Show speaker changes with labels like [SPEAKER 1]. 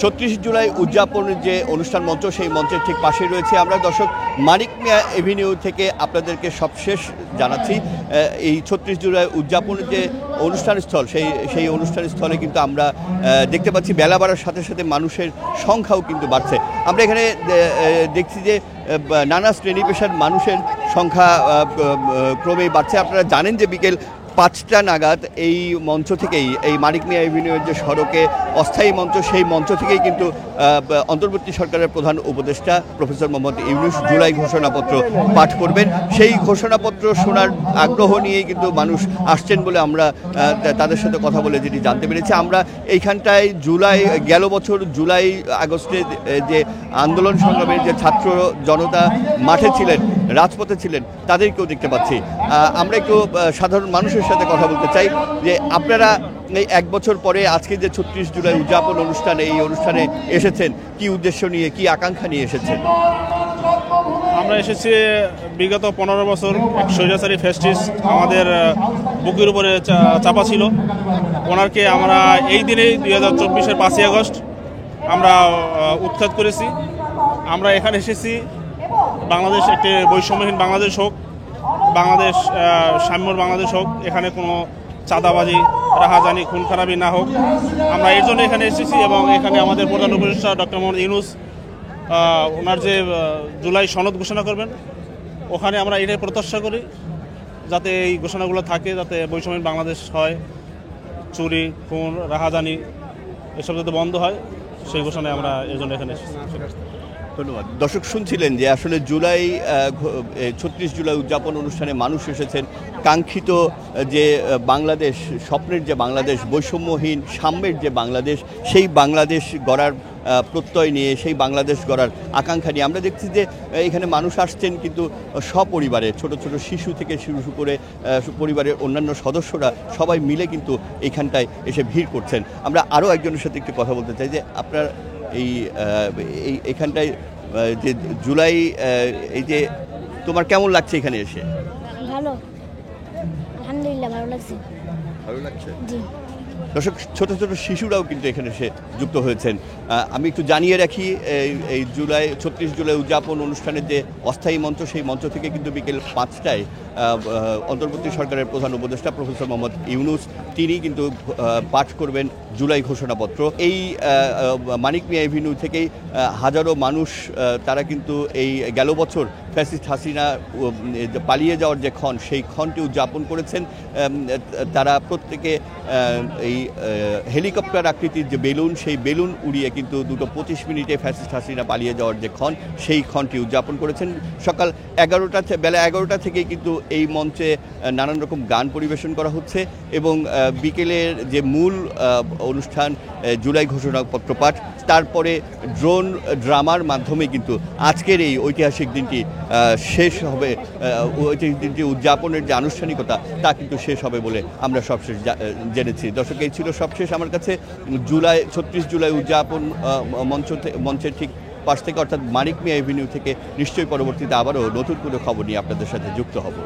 [SPEAKER 1] ৩৬ জুলাই উদযাপনের যে অনুষ্ঠান মঞ্চ সেই মঞ্চের ঠিক পাশেই রয়েছে আমরা দর্শক মানিক মিয়া এভিনিউ থেকে আপনাদেরকে সবশেষ জানাচ্ছি এই ৩৬ জুলাই উদযাপনের যে অনুষ্ঠান স্থল সেই অনুষ্ঠান স্থলে কিন্তু আমরা দেখতে পাচ্ছি বেলা বাড়ার সাথে সাথে মানুষের সংখ্যাও কিন্তু বাড়ছে। আমরা এখানে দেখছি যে নানা শ্রেণী পেশার মানুষের সংখ্যা ক্রমেই বাড়ছে। আপনারা জানেন যে বিকেল ৫টা নাগাদ এই মঞ্চ থেকেই এই মানিক মিয়া এভিনিউয়ের যে সড়কে অস্থায়ী মঞ্চ সেই মঞ্চ থেকেই কিন্তু অন্তর্বর্তী সরকারের প্রধান উপদেষ্টা প্রফেসর মোহাম্মদ ইউনূস জুলাই ঘোষণাপত্র পাঠ করবেন। সেই ঘোষণাপত্র শোনার আগ্রহ নিয়েই কিন্তু মানুষ আসছেন বলে আমরা তাদের সাথে কথা বলে যেটি জানতে পেরেছি। আমরা এইখানটায় গেল বছর জুলাই আগস্টে যে আন্দোলন সংগ্রামের যে ছাত্র জনতা মাঠে ছিলেন, রাজপথে ছিলেন, তাদেরকেও দেখতে পাচ্ছি। আমরা একটু সাধারণ মানুষের সাথে কথা বলতে চাই যে আপনারা এই এক বছর পরে আজকে যে ৩৬ জুলাই উদযাপন অনুষ্ঠানে এই অনুষ্ঠানে এসেছেন, কি উদ্দেশ্য নিয়ে, কি আকাঙ্ক্ষা নিয়ে এসেছেন?
[SPEAKER 2] আমরা এসেছি বিগত ১৫ বছর স্বৈরাচারী ফ্যাসিস্ট আমাদের বুকের উপরে চাপা ছিল। ওনারকে আমরা এই দিনেই ২০২৪-এর ৫ই আগস্ট আমরা উৎখাত করেছি। আমরা এখানে এসেছি বাংলাদেশ একটি বৈষম্যহীন বাংলাদেশ হোক, বাংলাদেশ সাম্যর বাংলাদেশ হোক, এখানে কোনো চাঁদাবাজি, রাহাজানি, খুন খারাপি না হোক, আমরা এর জন্য এখানে এসেছি। এবং এখানে আমাদের প্রধান উপদেষ্টা ডক্টর মোহাম্মদ ইউনূস ওনার যে জুলাই সনদ ঘোষণা করবেন, ওখানে আমরা এটাই প্রত্যাশা করি যাতে এই ঘোষণাগুলো থাকে, যাতে বৈষম্যহীন বাংলাদেশ হয়, চুরি, খুন, রাহাজানি এসব যাতে বন্ধ হয়, সেই ঘোষণায় আমরা এই জন্য এখানে এসেছি।
[SPEAKER 1] ধন্যবাদ। দর্শক শুনছিলেন যে আসলে ৩৬ জুলাই উদযাপন অনুষ্ঠানে মানুষ এসেছেন কাঙ্ক্ষিত যে বাংলাদেশ, স্বপ্নের যে বাংলাদেশ, বৈষম্যহীন সাম্যের যে বাংলাদেশ, সেই বাংলাদেশ গড়ার প্রত্যয় নিয়ে, সেই বাংলাদেশ গড়ার আকাঙ্ক্ষা নিয়ে। আমরা দেখছি যে এখানে মানুষ আসছেন কিন্তু সপরিবারে, ছোট ছোট শিশু থেকে শুরু করে পরিবারের অন্যান্য সদস্যরা সবাই মিলে কিন্তু এইখানটায় এসে ভিড় করছেন। আমরা আরও একজনের সাথে একটু কথা বলতে চাই যে আপনার এইখানটায় যে জুলাই, এই যে তোমার কেমন লাগছে এখানে এসে?
[SPEAKER 3] ভালো, আলহামদুলিল্লাহ ভালো লাগছে।
[SPEAKER 1] ভালো লাগছে।
[SPEAKER 3] জি।
[SPEAKER 1] দর্শক ছোট ছোট শিশুরাও কিন্তু এখানে এসে যুক্ত হয়েছেন। আমি একটু জানিয়ে রাখি এই ৩৬ জুলাই উদযাপন অনুষ্ঠানের যে অস্থায়ী মঞ্চ, সেই মঞ্চ থেকে কিন্তু বিকেল ৫টায় অন্তর্বর্তী সরকারের প্রধান উপদেষ্টা প্রফেসর মোহাম্মদ ইউনূস তিনি কিন্তু পাঠ করবেন জুলাই ঘোষণাপত্র। এই মানিক মিয়া এভিনিউ থেকেই হাজারো মানুষ তারা কিন্তু এই গেল বছর ফ্যাসিস্ট হাসিনা পালিয়ে যাওয়ার যে ক্ষণ, সেই ক্ষণটি উদযাপন করেছেন। তারা প্রত্যেকে এই হেলিকপ্টার আকৃতির যে বেলুন, সেই বেলুন উড়িয়ে কিন্তু ২:২৫ মিনিটে ফ্যাসিস্ট হাসিনা পালিয়ে যাওয়ার যে ক্ষণ, সেই ক্ষণটি উদযাপন করেছেন। বেলা ১১টা থেকেই কিন্তু এই মঞ্চে নানান রকম গান পরিবেশন করা হচ্ছে এবং বিকেলের যে মূল অনুষ্ঠান জুলাই ঘোষণাপত্র পাঠ, তারপরে ড্রোন ড্রামার মাধ্যমে কিন্তু আজকের এই ঐতিহাসিক দিনটি শেষ হবে। ঐতিহাসিক দিনটি উদযাপনের যে আনুষ্ঠানিকতা তা কিন্তু শেষ হবে বলে আমরা সবশেষ জেনেছি। দর্শক, এই ছিল সবশেষ আমার কাছে ৩৬ জুলাই উদযাপন মঞ্চের ঠিক পাশ থেকে, অর্থাৎ মানিক মিয়া এভিনিউ থেকে। নিশ্চয়ই পরবর্তীতে আবারও নতুন কোনো খবর নিয়ে আপনাদের সাথে যুক্ত হব।